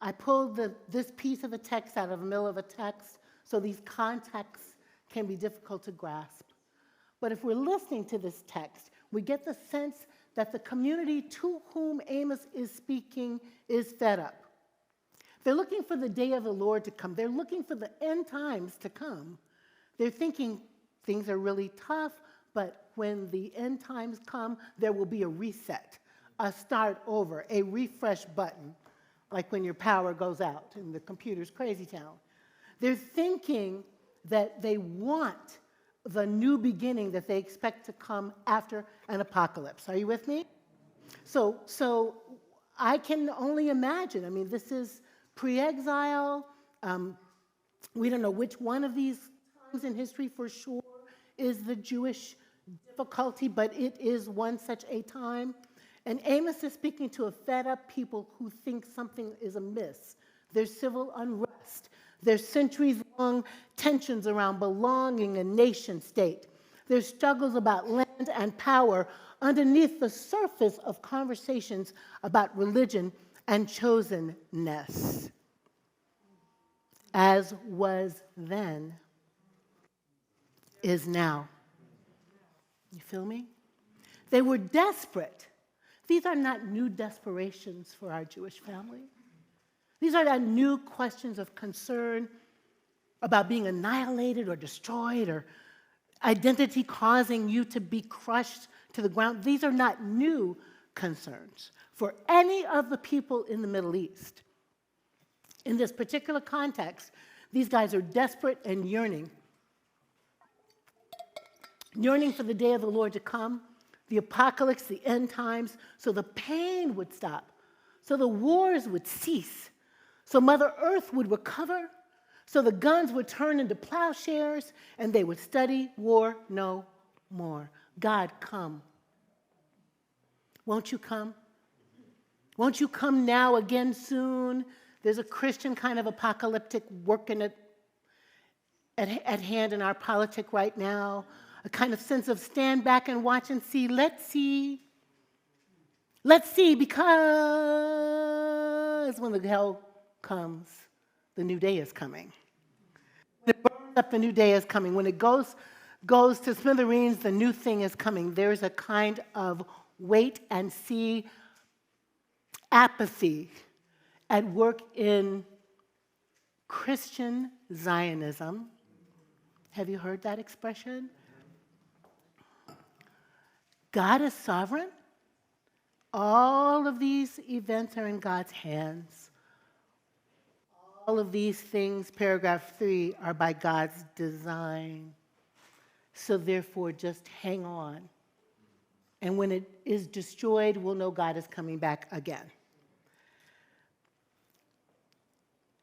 I pulled this piece of the text out of the middle of a text, so these contexts can be difficult to grasp. But if we're listening to this text, we get the sense that the community to whom Amos is speaking is fed up. They're looking for the day of the Lord to come. They're looking for the end times to come. They're thinking things are really tough, but when the end times come, there will be a reset, a start over, a refresh button, like when your power goes out in the computer's crazy town. They're thinking that they want the new beginning that they expect to come after an apocalypse. Are you with me? So I can only imagine. I mean, this is pre-exile. We don't know which one of these times in history for sure is the Jewish difficulty, but it is one such a time. And Amos is speaking to a fed-up people who think something is amiss. There's civil unrest. There's centuries-long tensions around belonging and nation-state. There's struggles about land and power underneath the surface of conversations about religion and chosenness. As was then, is now. You feel me? They were desperate. These are not new desperations for our Jewish family. These are not new questions of concern about being annihilated or destroyed or identity causing you to be crushed to the ground. These are not new concerns for any of the people in the Middle East. In this particular context, these guys are desperate and yearning for the day of the Lord to come, the apocalypse, the end times, so the pain would stop, so the wars would cease, so Mother Earth would recover, so the guns would turn into plowshares, and they would study war no more. God, come. Won't you come? Won't you come now again soon? There's a Christian kind of apocalyptic working at hand in our politic right now, a kind of sense of stand back and watch and see. Let's see. Let's see, because when the hell comes, the new day is coming. When it burns up, the new day is coming. When it goes to smithereens, the new thing is coming. There's a kind of wait and see apathy at work in Christian Zionism. Have you heard that expression? God is sovereign. All of these events are in God's hands. All of these things, paragraph 3, are by God's design. So therefore, just hang on. And when it is destroyed, we'll know God is coming back again.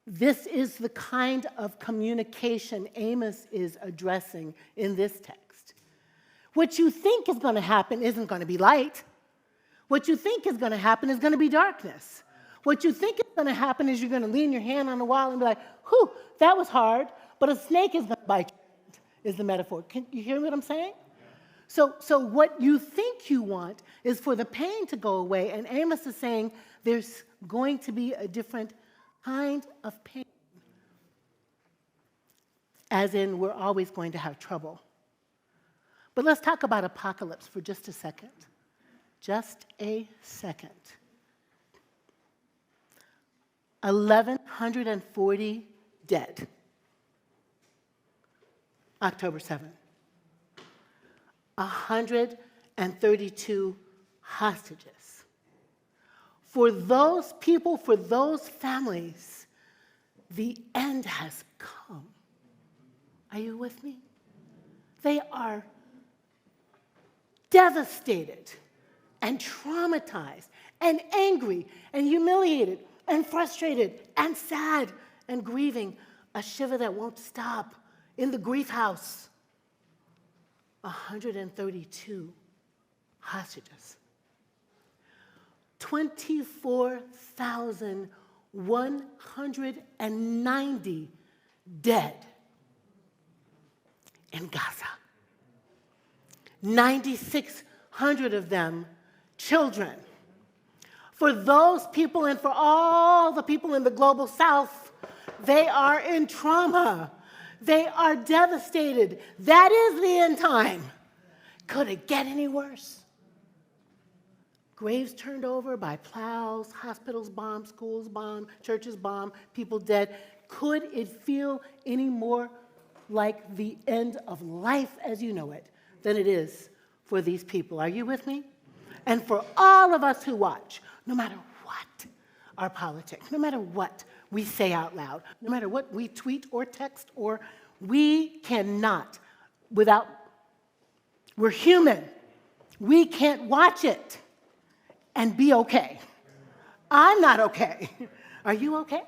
This is the kind of communication Amos is addressing in this text. What you think is going to happen isn't going to be light. What you think is going to happen is going to be darkness. What you think is going to happen is you're going to lean your hand on the wall and be like, whew, that was hard, but a snake is going to bite you, is the metaphor. Can you hear what I'm saying? So what you think you want is for the pain to go away, and Amos is saying there's going to be a different kind of pain. As in, we're always going to have trouble. But let's talk about apocalypse for just a second. Just a second. 1,140 dead. October 7th. 132 hostages. For those people, for those families, the end has come. Are you with me? They are devastated and traumatized and angry and humiliated and frustrated and sad and grieving, a shiver that won't stop in the grief house. 132 hostages. 24,190 dead in Gaza. 9,600 of them children. For those people and for all the people in the global south, they are in trauma. They are devastated. That is the end time. Could it get any worse? Graves turned over by plows, hospitals bombed, schools bombed, churches bombed, people dead. Could it feel any more like the end of life as you know it than it is for these people? Are you with me? And for all of us who watch, no matter what our politics, no matter what we say out loud, no matter what we tweet or text, or we cannot, we're human. We can't watch it and be okay. I'm not okay. Are you okay?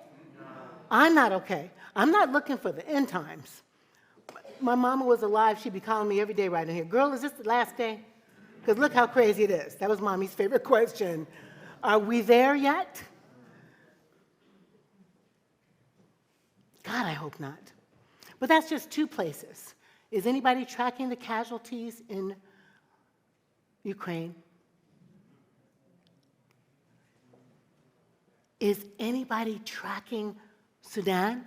I'm not okay. I'm not looking for the end times. My mama was alive. She'd be calling me every day right in here. Girl, is this the last day? Because look how crazy it is. That was Mommy's favorite question. Are we there yet? God, I hope not. But that's just two places. Is anybody tracking the casualties in Ukraine? Is anybody tracking Sudan?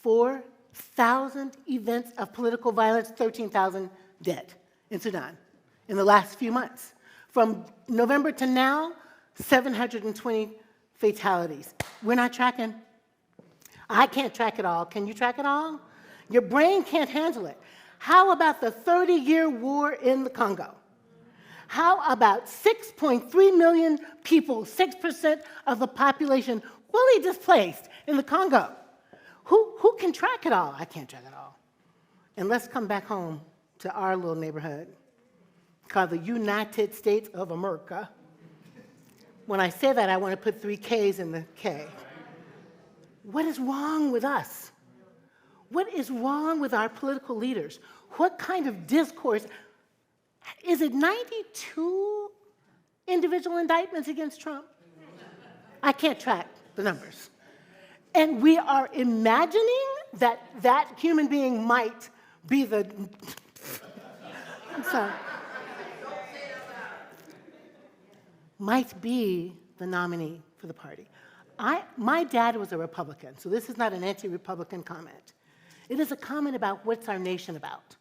4,000 events of political violence, 13,000 dead in Sudan in the last few months. From November to now, 720 fatalities. We're not tracking. I can't track it all. Can you track it all? Your brain can't handle it. How about the 30-year war in the Congo? How about 6.3 million people, 6% of the population, fully displaced in the Congo? Who can track it all? I can't track it all. And let's come back home to our little neighborhood called the United States of America. When I say that, I want to put 3 Ks in the K. What is wrong with us? What is wrong with our political leaders? What kind of discourse? Is it 92 individual indictments against Trump? I can't track the numbers. And we are imagining that that human being might be the... I'm sorry. Might be the nominee for the party. My dad was a Republican, so this is not an anti-Republican comment. It is a comment about what's our nation about.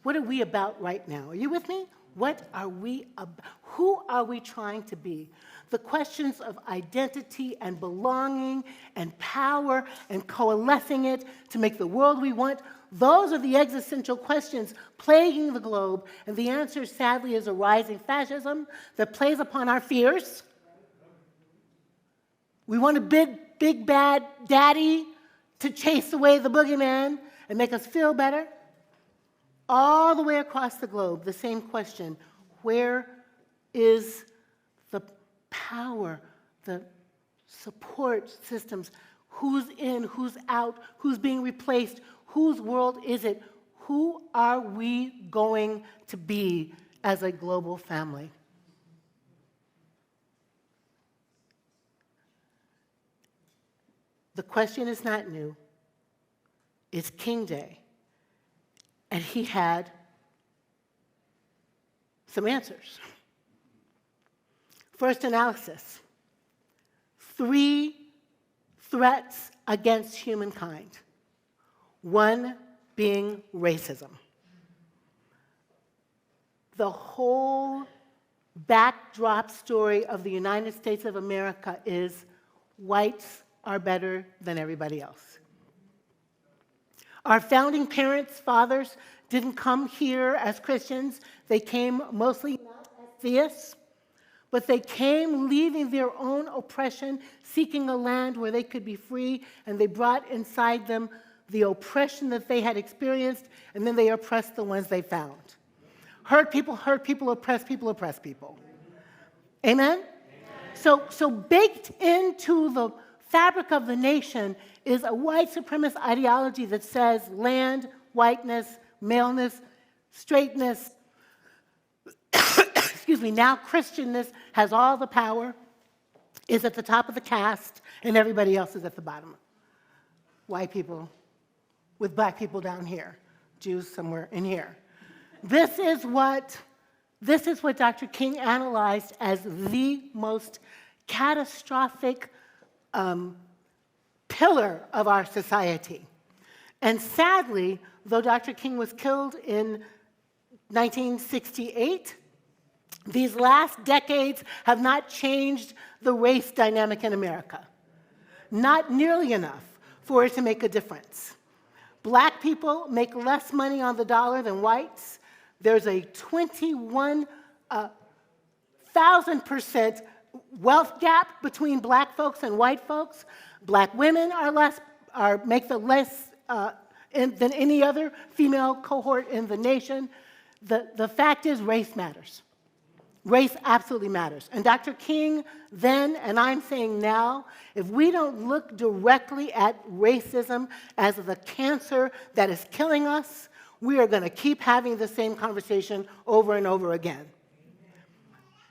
What are we about right now? Are you with me? What are we about? Who are we trying to be? The questions of identity and belonging and power and coalescing it to make the world we want, those are the existential questions plaguing the globe, and the answer, sadly, is a rising fascism that plays upon our fears. We want a big bad daddy to chase away the boogeyman and make us feel better. All the way across the globe, the same question: where is the power, the support systems? Who's in, who's out, who's being replaced? Whose world is it? Who are we going to be as a global family? The question is not new. It's King Day. And he had some answers. First analysis: 3 threats against humankind. 1 being racism. The whole backdrop story of the United States of America is whites are better than everybody else. Our founding parents, fathers, didn't come here as Christians. They came mostly not as theists, but they came leaving their own oppression, seeking a land where they could be free, and they brought inside them the oppression that they had experienced, and then they oppressed the ones they found. Hurt people, oppress people. Amen? So baked into the fabric of the nation is a white supremacist ideology that says land, whiteness, maleness, straightness, excuse me, now Christianness has all the power, is at the top of the caste, and everybody else is at the bottom. White people with black people down here, Jews somewhere in here. This is what This is what Dr. King analyzed as the most catastrophic pillar of our society. And sadly, though Dr. King was killed in 1968, these last decades have not changed the race dynamic in America. Not nearly enough for it to make a difference. Black people make less money on the dollar than whites. There's a 21,000% wealth gap between black folks and white folks. Black women make the less than any other female cohort in the nation. The fact is, race matters. Race absolutely matters. And Dr. King then, and I'm saying now, if we don't look directly at racism as the cancer that is killing us, we are going to keep having the same conversation over and over again.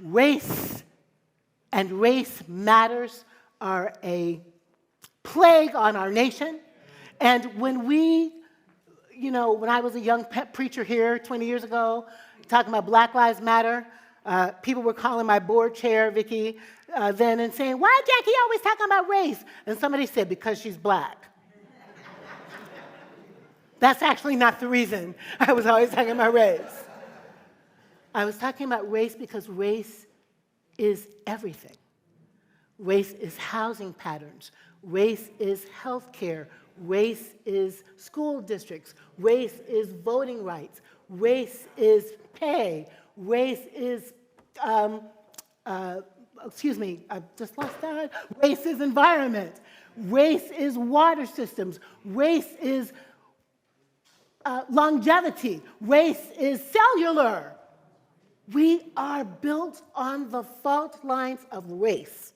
Race and race matters are a plague on our nation. And when when I was a young preacher here 20 years ago, talking about Black Lives Matter, people were calling my board chair, Vicki, then and saying, "Why is Jacqui always talking about race?" And somebody said, "Because she's black." That's actually not the reason I was always talking about race. I was talking about race because race is everything. Race is housing patterns. Race is healthcare. Race is school districts. Race is voting rights. Race is pay. Race is, excuse me, I just lost that. Race is environment. Race is water systems. Race is longevity. Race is cellular. We are built on the fault lines of race.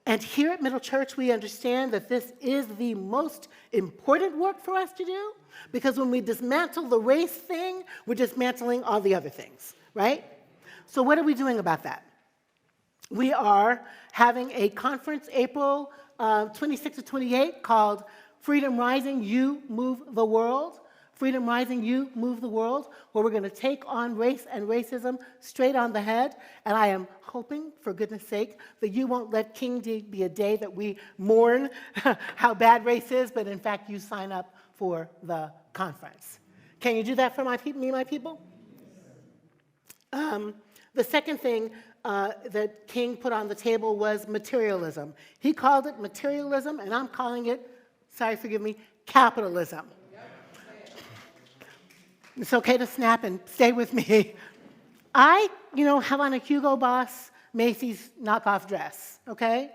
And here at Middle Church, we understand that this is the most important work for us to do, because when we dismantle the race thing, we're dismantling all the other things, right? So what are we doing about that? We are having a conference April 26 to 28 called Freedom Rising, You Move the World. Freedom Rising, You Move the World, where we're going to take on race and racism straight on the head. And I am hoping, for goodness sake, that you won't let King Day be a day that we mourn how bad race is, but in fact you sign up for the conference. Can you do that for me, my people? The second thing that King put on the table was materialism. He called it materialism, and I'm calling it, sorry, forgive me, capitalism. It's okay to snap and stay with me. I, have on a Hugo Boss Macy's knockoff dress, okay?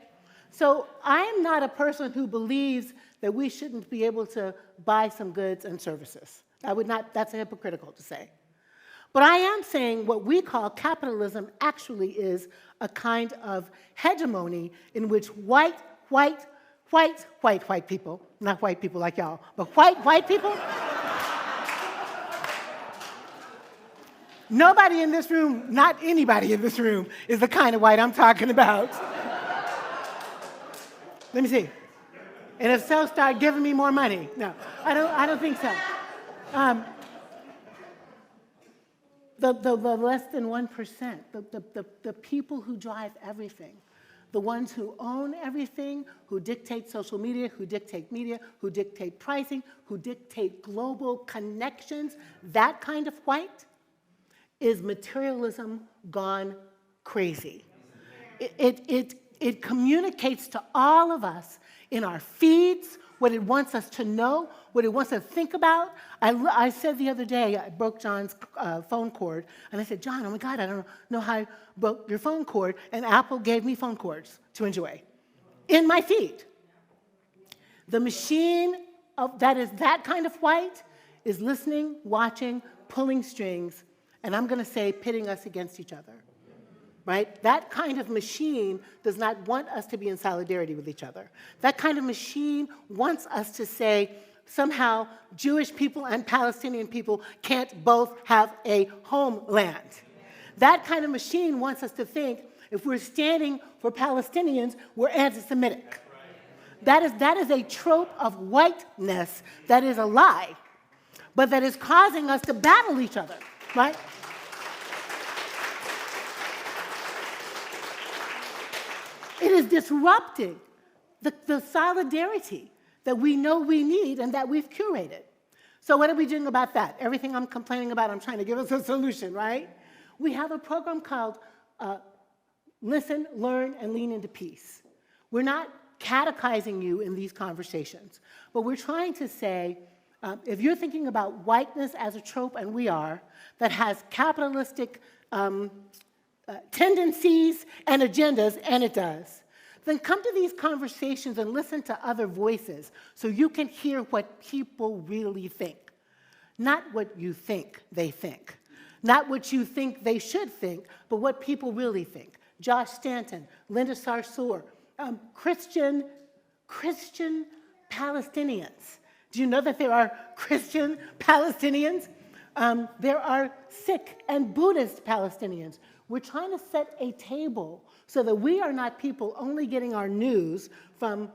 So I'm not a person who believes that we shouldn't be able to buy some goods and services. That's hypocritical to say. But I am saying what we call capitalism actually is a kind of hegemony in which white people, not white people like y'all, but white people, nobody in this room, not anybody in this room, is the kind of white I'm talking about. Let me see. And if so, start giving me more money. No, I don't think so. The less than 1%, the people who drive everything, the ones who own everything, who dictate social media, who dictate pricing, who dictate global connections, that kind of white is materialism gone crazy. It communicates to all of us in our feeds what it wants us to know, what it wants us to think about. I said the other day, I broke John's phone cord, and I said, "John, oh my God, I don't know how I broke your phone cord," and Apple gave me phone cords to enjoy in my feed. The machine that is that kind of white is listening, watching, pulling strings, and I'm going to say pitting us against each other, right? That kind of machine does not want us to be in solidarity with each other. That kind of machine wants us to say somehow Jewish people and Palestinian people can't both have a homeland. That kind of machine wants us to think if we're standing for Palestinians, we're anti-Semitic. That is a trope of whiteness that is a lie, but that is causing us to battle each other. Right? It is disrupting the solidarity that we know we need and that we've curated. So what are we doing about that? Everything I'm complaining about, I'm trying to give us a solution, right? We have a program called Listen, Learn, and Lean into Peace. We're not catechizing you in these conversations, but we're trying to say, if you're thinking about whiteness as a trope, and we are, that has capitalistic tendencies and agendas, and it does, then come to these conversations and listen to other voices so you can hear what people really think. Not what you think they think. Not what you think they should think, but what people really think. Josh Stanton, Linda Sarsour, Christian Palestinians. Do you know that there are Christian Palestinians? There are Sikh and Buddhist Palestinians. We're trying to set a table so that we are not people only getting our news from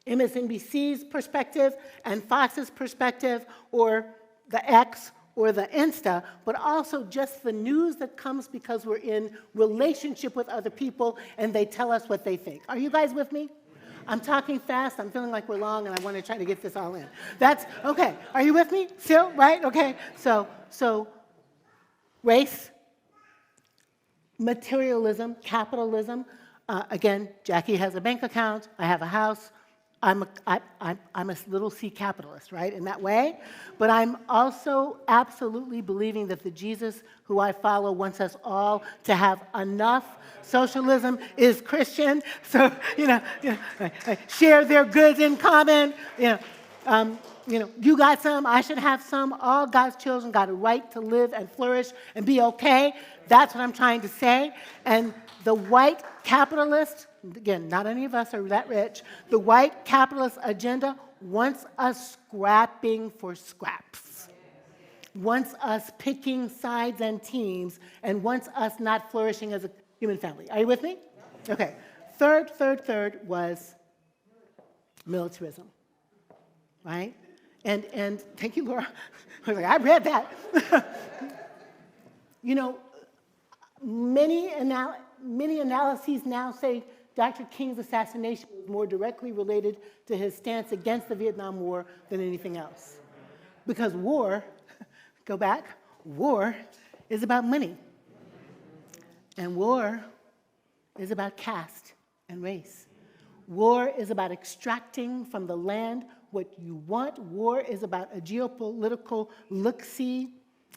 MSNBC's perspective and Fox's perspective or the X or the Insta, but also just the news that comes because we're in relationship with other people and they tell us what they think. Are you guys with me? I'm talking fast, I'm feeling like we're long, and I want to try to get this all in. That's, okay, are you with me still, right? Okay, so race, materialism, capitalism. Again, Jacqui has a bank account, I have a house. I'm a little C capitalist, right, in that way. But I'm also absolutely believing that the Jesus who I follow wants us all to have enough. Socialism is Christian, so, share their goods in common. You got some, I should have some. All God's children got a right to live and flourish and be okay. That's what I'm trying to say. And the white capitalist, again, not any of us are that rich, the white capitalist agenda wants us scrapping for scraps, wants us picking sides and teams, and wants us not flourishing as a human family. Are you with me? Okay. Third was militarism, right? And thank you, Laura. I was like, I read that. Many analyses now say Dr. King's assassination was more directly related to his stance against the Vietnam War than anything else. Because war, go back, war is about money. And war is about caste and race. War is about extracting from the land what you want. War is about a geopolitical look-see.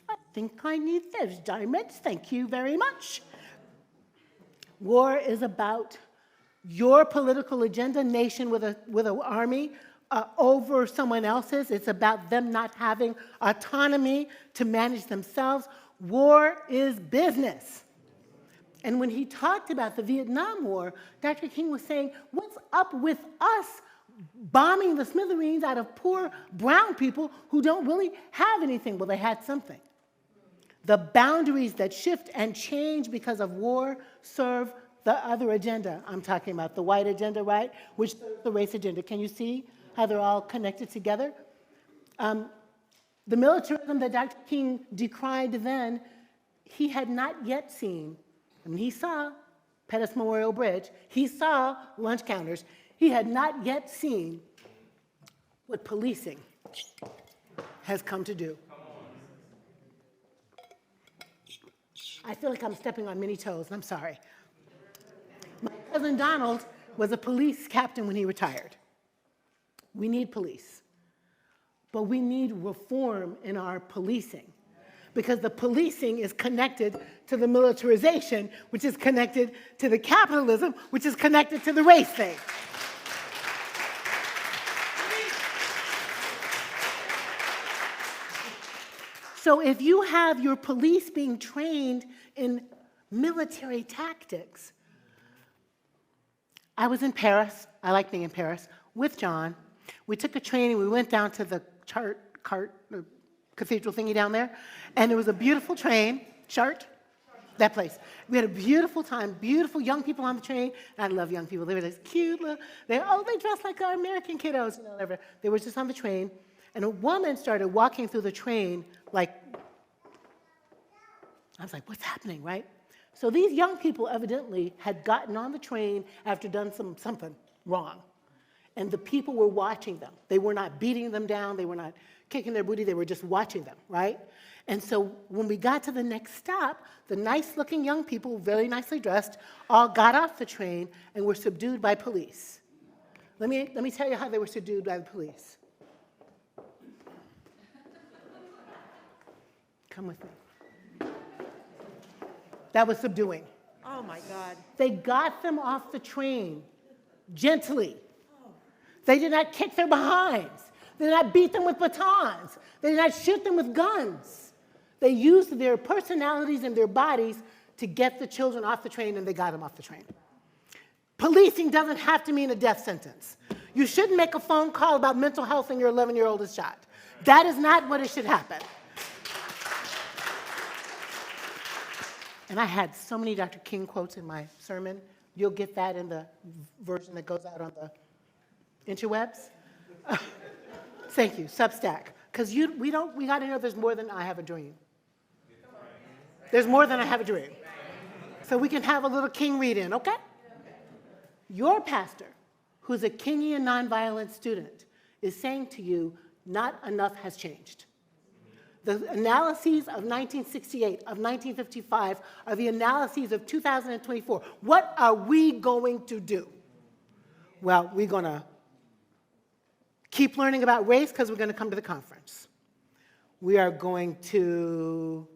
I think I need those diamonds. Thank you very much. War is about your political agenda, nation with an army, over someone else's. It's about them not having autonomy to manage themselves. War is business. And when he talked about the Vietnam War, Dr. King was saying, what's up with us bombing the smithereens out of poor brown people who don't really have anything? Well, they had something. The boundaries that shift and change because of war serve the other agenda. I'm talking about the white agenda, right? Which serves the race agenda. Can you see how they're all connected together? The militarism that Dr. King decried then, he had not yet seen. I mean, he saw Pettus Memorial Bridge. He saw lunch counters. He had not yet seen what policing has come to do. I feel like I'm stepping on many toes, and I'm sorry. My cousin Donald was a police captain when he retired. We need police. But we need reform in our policing, because the policing is connected to the militarization, which is connected to the capitalism, which is connected to the race thing. So if you have your police being trained in military tactics, I was in Paris, I like being in Paris, with John. We took a training, we went down to the cathedral thingy down there, and it was a beautiful train, that place. We had a beautiful time, beautiful young people on the train. I love young people. They were this cute little, they dressed like our American kiddos, whatever. They were just on the train, and a woman started walking through the train like, I was like, what's happening, right? So these young people evidently had gotten on the train after done something wrong. And the people were watching them. They were not beating them down. They were not kicking their booty. They were just watching them, right? And so when we got to the next stop, the nice-looking young people, very nicely dressed, all got off the train and were subdued by police. Let me tell you how they were subdued by the police. Come with me. That was subduing. Oh, my God. They got them off the train gently. They did not kick their behinds. They did not beat them with batons. They did not shoot them with guns. They used their personalities and their bodies to get the children off the train, and they got them off the train. Policing doesn't have to mean a death sentence. You shouldn't make a phone call about mental health and your 11-year-old is shot. That is not what it should happen. And I had so many Dr. King quotes in my sermon. You'll get that in the version that goes out on the interwebs. Thank you, Substack. Because we got to know there's more than I have a dream. There's more than I have a dream. So we can have a little King read-in, okay? Your pastor, who's a Kingian nonviolent student, is saying to you, not enough has changed. The analyses of 1968, of 1955, are the analyses of 2024. What are we going to do? Well, we're going to keep learning about race because we're going to come to the conference. We are going to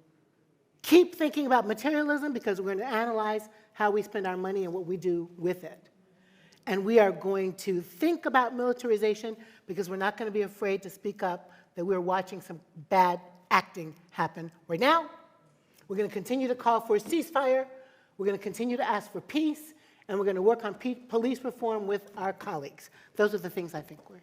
keep thinking about materialism because we're going to analyze how we spend our money and what we do with it. And we are going to think about militarization because we're not going to be afraid to speak up that we're watching some bad acting happen right now. We're going to continue to call for a ceasefire. We're going to continue to ask for peace. And we're going to work on police reform with our colleagues. Those are the things I think we're.